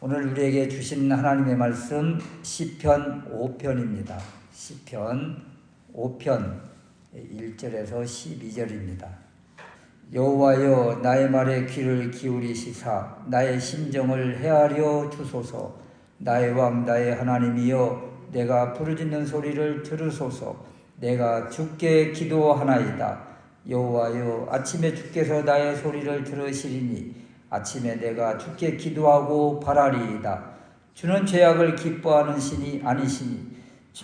오늘 우리에게 주신 하나님의 말씀 시편 5편입니다. 시편 5편 1절에서 12절입니다. 여호와여 나의 말에 귀를 기울이시사 나의 심정을 헤아려 주소서. 나의 왕 나의 하나님이여 내가 부르짖는 소리를 들으소서. 내가 주께 기도하나이다. 여호와여 아침에 주께서 나의 소리를 들으시리니 아침에 내가 주께 기도하고 바라리이다. 주는 죄악을 기뻐하는 신이 아니시니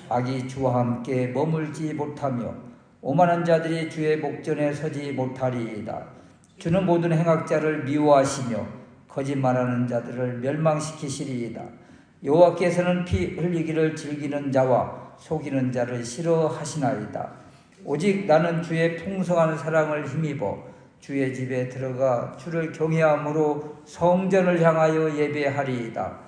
악이 주와 함께 머물지 못하며 오만한 자들이 주의 목전에 서지 못하리이다. 주는 모든 행악자를 미워하시며 거짓말하는 자들을 멸망시키시리이다. 여호와께서는 피 흘리기를 즐기는 자와 속이는 자를 싫어하시나이다. 오직 나는 주의 풍성한 사랑을 힘입어 주의 집에 들어가 주를 경외함으로 성전을 향하여 예배하리이다.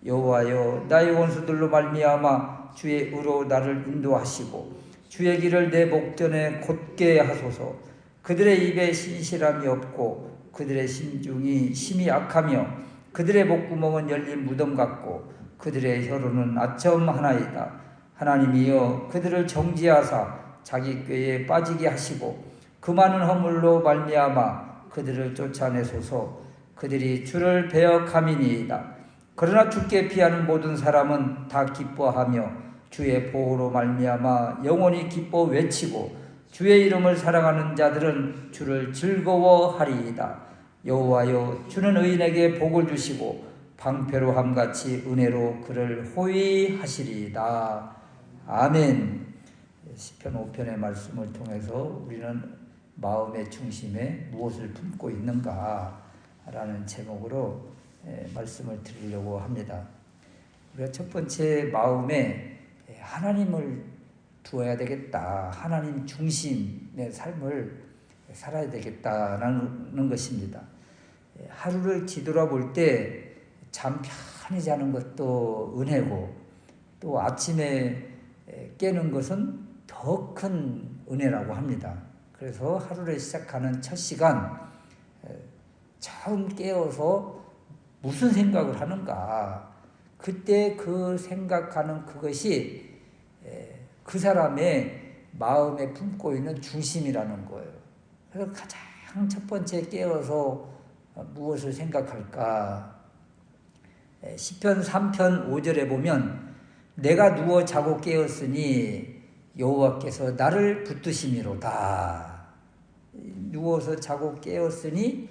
여호와여 나의 원수들로 말미암아 주의 의로 나를 인도하시고 주의 길을 내 목전에 곧게 하소서. 그들의 입에 신실함이 없고 그들의 심중이 심히 악하며 그들의 목구멍은 열린 무덤 같고 그들의 혀로는 아첨 하나이다. 하나님이여 그들을 정지하사 자기 꾀에 빠지게 하시고 그 많은 허물로 말미암아 그들을 쫓아내소서. 그들이 주를 배역함이니이다. 그러나 주께 피하는 모든 사람은 다 기뻐하며 주의 보호로 말미암아 영원히 기뻐 외치고 주의 이름을 사랑하는 자들은 주를 즐거워하리이다. 여호와여 주는 의인에게 복을 주시고 방패로 함같이 은혜로 그를 호위하시리이다. 아멘. 시편 5편의 말씀을 통해서 우리는 마음의 중심에 무엇을 품고 있는가 라는 제목으로 말씀을 드리려고 합니다. 우리가 첫 번째 마음에 하나님을 두어야 되겠다. 하나님 중심의 삶을 살아야 되겠다라는 것입니다. 하루를 뒤돌아볼 때 잠 편히 자는 것도 은혜고 또 아침에 깨는 것은 더 큰 은혜라고 합니다. 그래서 하루를 시작하는 첫 시간 처음 깨어서 무슨 생각을 하는가, 그때 그 생각하는 그것이 그 사람의 마음에 품고 있는 중심이라는 거예요. 그래서 가장 첫 번째 깨어서 무엇을 생각할까? 시편 3편 5절에 보면 내가 누워 자고 깨었으니 여호와께서 나를 붙드심이로다. 누워서 자고 깨었으니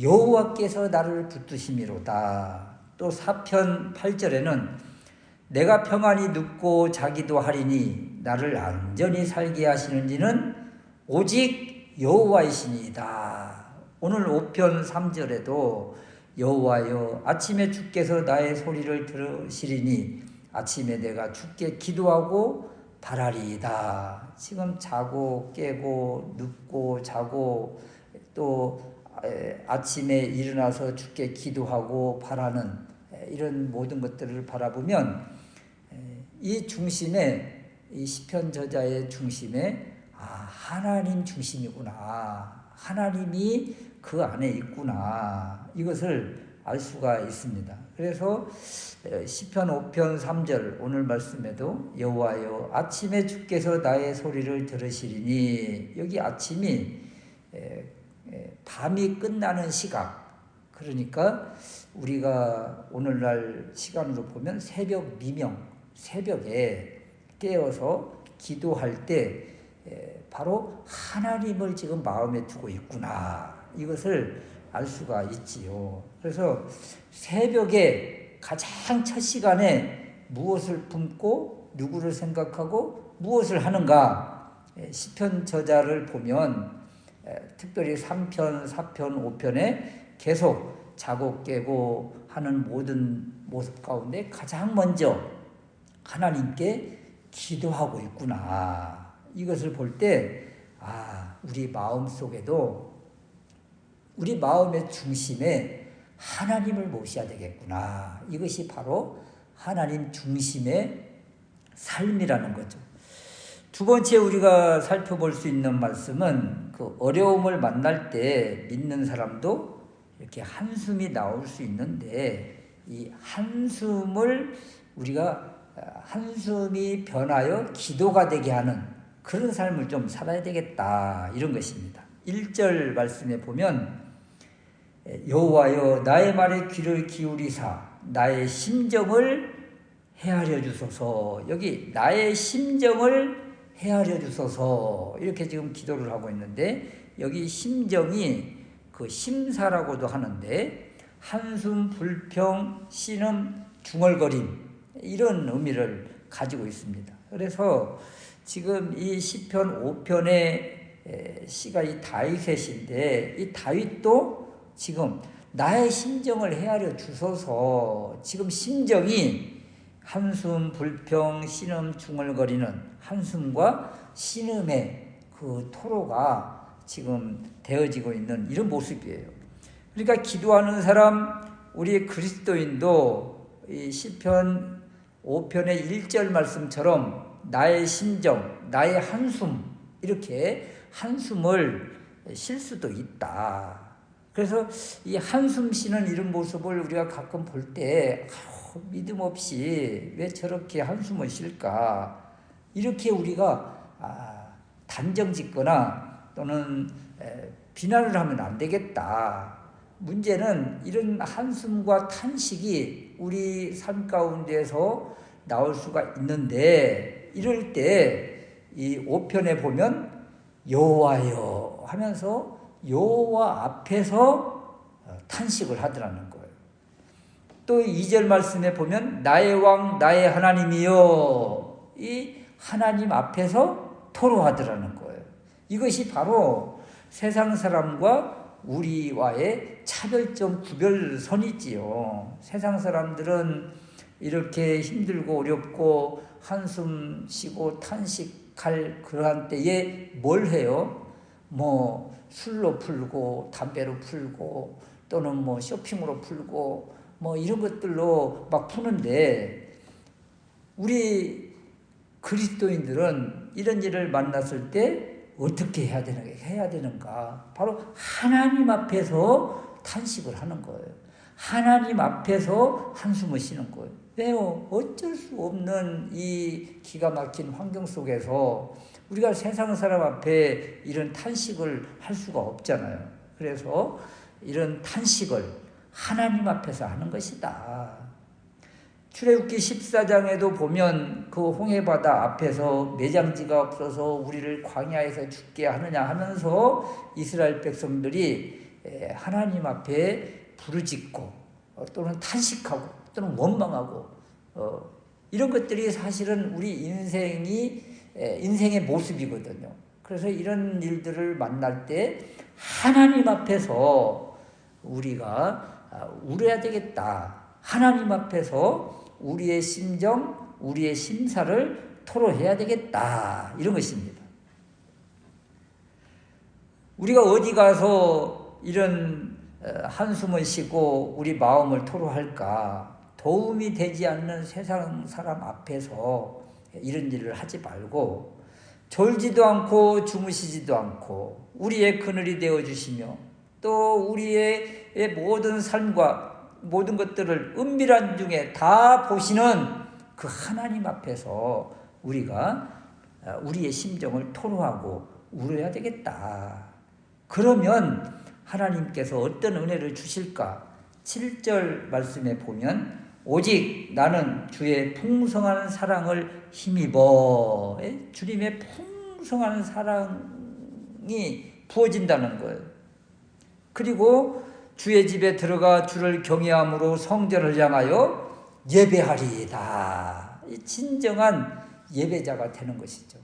여호와께서 나를 붙드심이로다. 또 4편 8절에는 내가 평안히 눕고 자기도 하리니 나를 안전히 살게 하시는지는 오직 여호와이시니이다. 오늘 5편 3절에도 여호와여 아침에 주께서 나의 소리를 들으시리니 아침에 내가 주께 기도하고 바라리이다. 지금 자고 깨고 눕고 자고 또 아침에 일어나서 주께 기도하고 바라는 이런 모든 것들을 바라보면 이 중심에, 이 시편 저자의 중심에 하나님 중심이구나, 하나님이 그 안에 있구나, 이것을 알 수가 있습니다. 그래서 시편 5편 3절 오늘 말씀에도 여호와여 아침에 주께서 나의 소리를 들으시리니, 여기 아침이 밤이 끝나는 시각, 그러니까 우리가 오늘날 시간으로 보면 새벽 미명, 새벽에 깨어서 기도할 때 바로 하나님을 지금 마음에 두고 있구나, 이것을 알 수가 있지요. 그래서 새벽에 가장 첫 시간에 무엇을 품고 누구를 생각하고 무엇을 하는가, 시편 저자를 보면 특별히 3편, 4편, 5편에 계속 자고 깨고 하는 모든 모습 가운데 가장 먼저 하나님께 기도하고 있구나, 이것을 볼 때 우리 마음 속에도, 우리 마음의 중심에 하나님을 모셔야 되겠구나, 이것이 바로 하나님 중심의 삶이라는 거죠. 두 번째 우리가 살펴볼 수 있는 말씀은 그 어려움을 만날 때 믿는 사람도 이렇게 한숨이 나올 수 있는데 이 한숨을 우리가 한숨이 변하여 기도가 되게 하는 그런 삶을 좀 살아야 되겠다, 이런 것입니다. 1절 말씀에 보면 여호와여 나의 말에 귀를 기울이사 나의 심정을 헤아려 주소서. 여기 나의 심정을 헤아려 주소서, 이렇게 지금 기도를 하고 있는데, 여기 심정이 그 심사라고도 하는데 한숨, 불평, 신음, 중얼거림, 이런 의미를 가지고 있습니다. 그래서 지금 이 시편 5편의 시가 이 다윗의 시인데, 이 다윗도 지금 나의 심정을 헤아려 주소서, 지금 심정이 한숨, 불평, 신음, 중얼거리는 한숨과 신음의 그 토로가 지금 되어지고 있는 이런 모습이에요. 그러니까 기도하는 사람, 우리 그리스도인도 이 시편 5편의 1절 말씀처럼 나의 심정, 나의 한숨, 이렇게 한숨을 쉴 수도 있다. 그래서 이 한숨 쉬는 이런 모습을 우리가 가끔 볼 때 믿음 없이 왜 저렇게 한숨을 쉴까, 이렇게 우리가 단정 짓거나 또는 비난을 하면 안 되겠다. 문제는 이런 한숨과 탄식이 우리 삶 가운데서 나올 수가 있는데, 이럴 때 이 5편에 보면 여호와여 하면서 여호와 앞에서 탄식을 하더라는 거예요. 또 2절 말씀에 보면 나의 왕 나의 하나님이여, 이 하나님 앞에서 토로하더라는 거예요. 이것이 바로 세상 사람과 우리와의 차별점 구별선이지요. 세상 사람들은 이렇게 힘들고 어렵고 한숨 쉬고 탄식할 그러한 때에 뭘 해요? 뭐 술로 풀고 담배로 풀고 또는 뭐 쇼핑으로 풀고 뭐 이런 것들로 막 푸는데, 우리 그리스도인들은 이런 일을 만났을 때 어떻게 해야 되는가? 바로 하나님 앞에서 탄식을 하는 거예요. 하나님 앞에서 한숨을 쉬는 거예요. 왜요? 어쩔 수 없는 이 기가 막힌 환경 속에서 우리가 세상 사람 앞에 이런 탄식을 할 수가 없잖아요. 그래서 이런 탄식을 하나님 앞에서 하는 것이다. 출애굽기 14장에도 보면 그 홍해바다 앞에서 매장지가 없어서 우리를 광야에서 죽게 하느냐 하면서 이스라엘 백성들이 하나님 앞에 부르짖고 또는 탄식하고 또는 원망하고 이런 것들이 사실은 우리 인생의 모습이거든요. 그래서 이런 일들을 만날 때 하나님 앞에서 우리가 울어야 되겠다. 하나님 앞에서 우리의 심정, 우리의 심사를 토로해야 되겠다, 이런 것입니다. 우리가 어디 가서 이런 한숨을 쉬고 우리 마음을 토로할까? 도움이 되지 않는 세상 사람 앞에서 이런 일을 하지 말고 졸지도 않고 주무시지도 않고 우리의 그늘이 되어주시며 또 우리의 모든 삶과 모든 것들을 은밀한 중에 다 보시는 그 하나님 앞에서 우리가 우리의 심정을 토로하고 울어야 되겠다. 그러면 하나님께서 어떤 은혜를 주실까? 7절 말씀에 보면 오직 나는 주의 풍성한 사랑을 힘입어, 주님의 풍성한 사랑이 부어진다는 거예요. 그리고 주의 집에 들어가 주를 경외함으로 성전을 향하여 예배하리이다. 진정한 예배자가 되는 것이죠.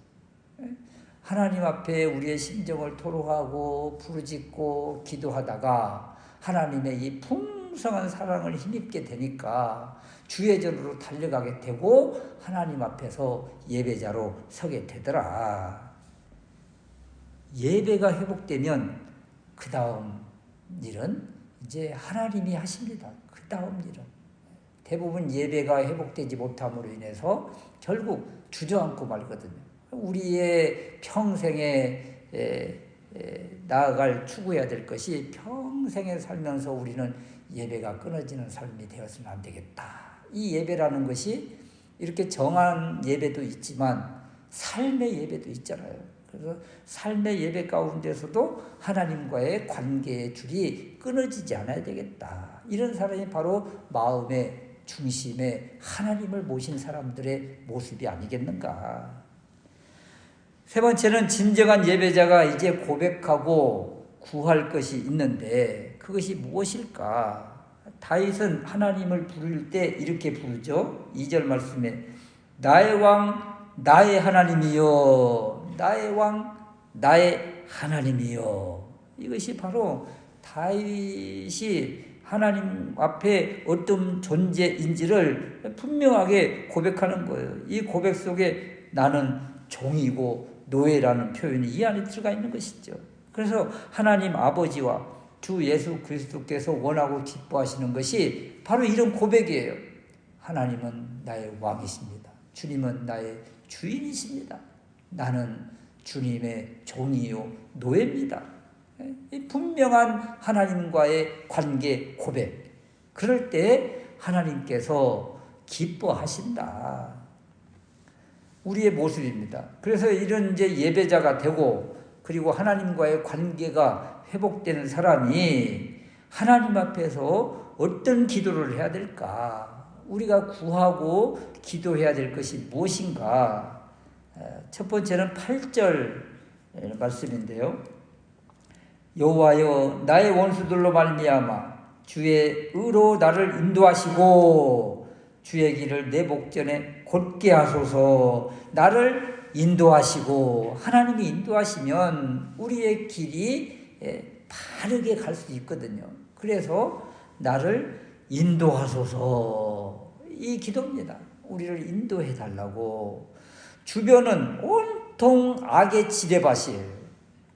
하나님 앞에 우리의 심정을 토로하고 부르짖고 기도하다가 하나님의 이 풍성한 사랑을 힘입게 되니까 주의 전으로 달려가게 되고 하나님 앞에서 예배자로 서게 되더라. 예배가 회복되면 그 다음 일은 이제 하나님이 하십니다. 그 다음 일은. 대부분 예배가 회복되지 못함으로 인해서 결국 주저앉고 말거든요. 우리의 평생에 나아갈 추구해야 될 것이 평생에 살면서 우리는 예배가 끊어지는 삶이 되어서는 안 되겠다. 이 예배라는 것이 이렇게 정한 예배도 있지만 삶의 예배도 있잖아요. 그래서 삶의 예배 가운데서도 하나님과의 관계의 줄이 끊어지지 않아야 되겠다. 이런 사람이 바로 마음의 중심에 하나님을 모신 사람들의 모습이 아니겠는가. 세 번째는 진정한 예배자가 이제 고백하고 구할 것이 있는데 그것이 무엇일까? 다윗은 하나님을 부를 때 이렇게 부르죠. 2절 말씀에 나의 왕 나의 하나님이여, 나의 왕 나의 하나님이여. 이것이 바로 다윗이 하나님 앞에 어떤 존재인지를 분명하게 고백하는 거예요. 이 고백 속에 나는 종이고 노예라는 표현이 이 안에 들어가 있는 것이죠. 그래서 하나님 아버지와 주 예수 그리스도께서 원하고 기뻐하시는 것이 바로 이런 고백이에요. 하나님은 나의 왕이십니다. 주님은 나의 주인이십니다. 나는 주님의 종이요 노예입니다. 분명한 하나님과의 관계 고백. 그럴 때 하나님께서 기뻐하신다. 우리의 모습입니다. 그래서 이런 이제 예배자가 되고 그리고 하나님과의 관계가 회복되는 사람이 하나님 앞에서 어떤 기도를 해야 될까? 우리가 구하고 기도해야 될 것이 무엇인가? 첫 번째는 8절 말씀인데요. 여호와여 나의 원수들로 말미암아 주의 의로 나를 인도하시고 주의 길을 내 목전에 곧게 하소서. 나를 인도하시고 하나님이 인도하시면 우리의 길이 바르게 갈 수 있거든요. 그래서 나를 인도하소서. 이 기도입니다. 우리를 인도해 달라고. 주변은 온통 악의 지뢰밭이에요.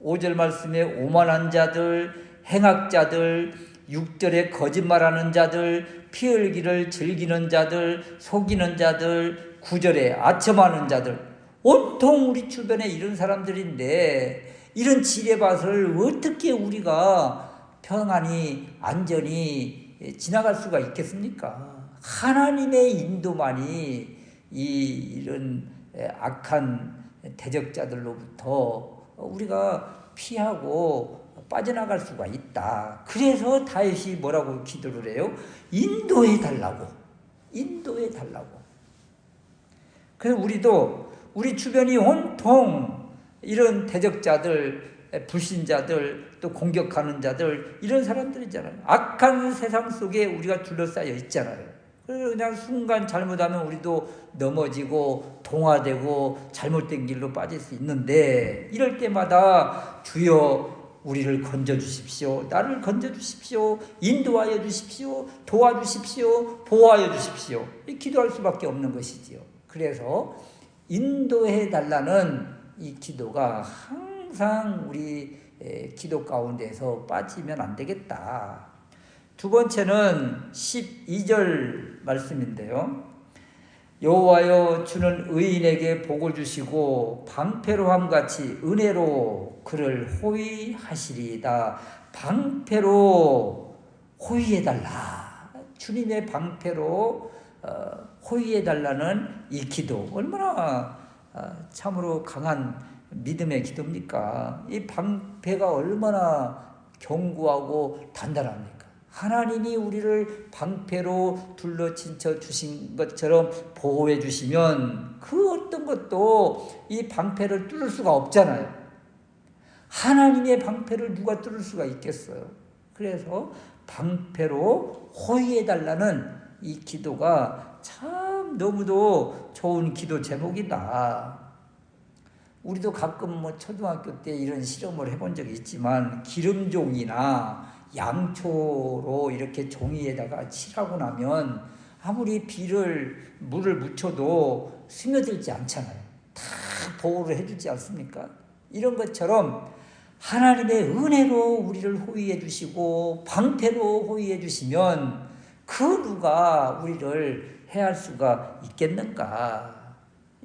5절 말씀에 오만한 자들, 행악자들, 6절에 거짓말하는 자들, 피 흘기를 즐기는 자들, 속이는 자들, 9절에 아첨하는 자들, 온통 우리 주변에 이런 사람들인데 이런 지뢰밭을 어떻게 우리가 평안히 안전히 지나갈 수가 있겠습니까? 하나님의 인도만이 이런 악한 대적자들로부터 우리가 피하고 빠져나갈 수가 있다. 그래서 다윗이 뭐라고 기도를 해요? 인도해 달라고. 인도해 달라고. 그래서 우리도 우리 주변이 온통 이런 대적자들, 불신자들, 또 공격하는 자들, 이런 사람들이잖아요. 악한 세상 속에 우리가 둘러싸여 있잖아요. 그래서 그냥 순간 잘못하면 우리도 넘어지고 동화되고 잘못된 길로 빠질 수 있는데 이럴 때마다 주여 우리를 건져주십시오. 나를 건져주십시오. 인도하여 주십시오. 도와주십시오. 보호하여 주십시오. 기도할 수밖에 없는 것이지요. 그래서 인도해 달라는 이 기도가 항상 우리 기도 가운데서 빠지면 안 되겠다. 두 번째는 12절 말씀인데요. 여호와여 주는 의인에게 복을 주시고 방패로함같이 은혜로 그를 호위하시리이다. 방패로 호위해달라. 주님의 방패로 호위해달라는 이 기도 얼마나 참으로 강한 믿음의 기도입니까? 이 방패가 얼마나 견고하고 단단합니까? 하나님이 우리를 방패로 둘러친쳐 주신 것처럼 보호해 주시면 그 어떤 것도 이 방패를 뚫을 수가 없잖아요. 하나님의 방패를 누가 뚫을 수가 있겠어요? 그래서 방패로 호위해 달라는 이 기도가 참 너무도 좋은 기도 제목이다. 우리도 가끔 초등학교 때 이런 실험을 해본 적이 있지만 기름종이나 양초로 이렇게 종이에다가 칠하고 나면 아무리 물을 묻혀도 스며들지 않잖아요. 다 보호를 해주지 않습니까? 이런 것처럼 하나님의 은혜로 우리를 호위해 주시고 방패로 호위해 주시면 그 누가 우리를 해할 수가 있겠는가?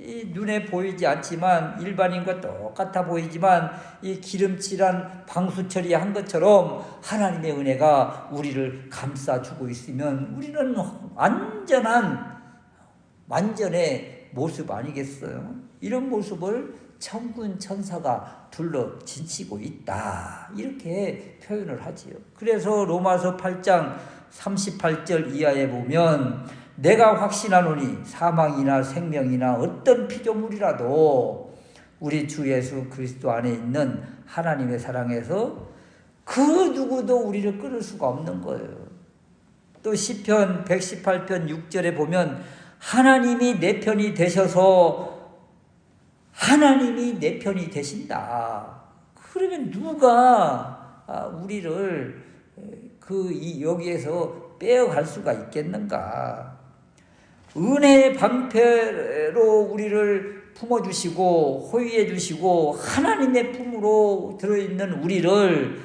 이 눈에 보이지 않지만 일반인과 똑같아 보이지만 이 기름칠한 방수처리 한 것처럼 하나님의 은혜가 우리를 감싸주고 있으면 우리는 완전의 모습 아니겠어요? 이런 모습을 천군 천사가 둘러 진치고 있다. 이렇게 표현을 하지요. 그래서 로마서 8장 38절 이하에 보면 내가 확신하노니 사망이나 생명이나 어떤 피조물이라도 우리 주 예수 그리스도 안에 있는 하나님의 사랑에서 그 누구도 우리를 끊을 수가 없는 거예요. 또 시편 118편 6절에 보면 하나님이 내 편이 되셔서 하나님이 내 편이 되신다. 그러면 누가 우리를 여기에서 빼어갈 수가 있겠는가? 은혜의 방패로 우리를 품어주시고 호위해 주시고 하나님의 품으로 들어있는 우리를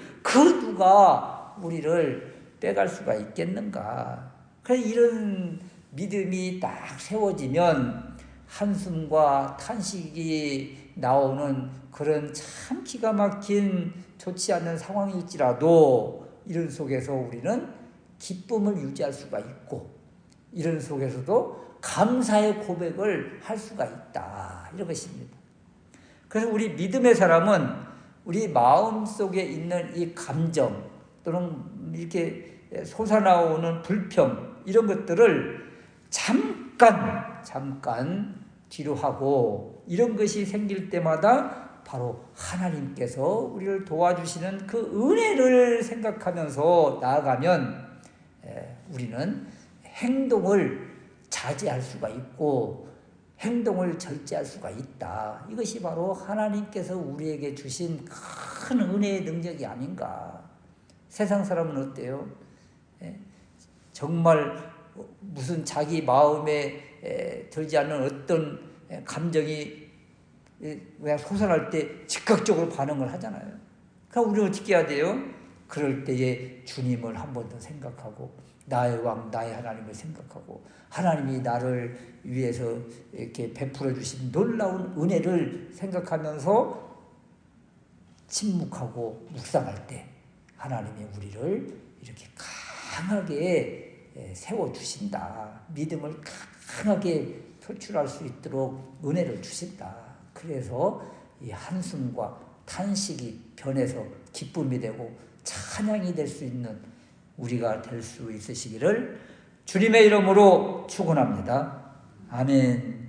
누가 우리를 빼갈 수가 있겠는가? 그래서 이런 믿음이 딱 세워지면 한숨과 탄식이 나오는 그런 참 기가 막힌 좋지 않은 상황일지라도 이런 속에서 우리는 기쁨을 유지할 수가 있고 이런 속에서도 감사의 고백을 할 수가 있다. 이런 것입니다. 그래서 우리 믿음의 사람은 우리 마음속에 있는 이 감정 또는 이렇게 솟아나오는 불평 이런 것들을 잠깐 뒤로 하고 이런 것이 생길 때마다 바로 하나님께서 우리를 도와주시는 그 은혜를 생각하면서 나아가면 우리는 행동을 자제할 수가 있고 행동을 절제할 수가 있다. 이것이 바로 하나님께서 우리에게 주신 큰 은혜의 능력이 아닌가. 세상 사람은 어때요? 정말 무슨 자기 마음에 들지 않는 어떤 감정이 그냥 솟아날 때 즉각적으로 반응을 하잖아요. 그럼 우리는 어떻게 해야 돼요? 그럴 때에 주님을 한 번 더 생각하고 나의 왕, 나의 하나님을 생각하고 하나님이 나를 위해서 이렇게 베풀어 주신 놀라운 은혜를 생각하면서 침묵하고 묵상할 때 하나님이 우리를 이렇게 강하게 세워주신다. 믿음을 강하게 표출할 수 있도록 은혜를 주신다. 그래서 이 한숨과 탄식이 변해서 기쁨이 되고 찬양이 될 수 있는 우리가 될 수 있으시기를 주님의 이름으로 축원합니다. 아멘.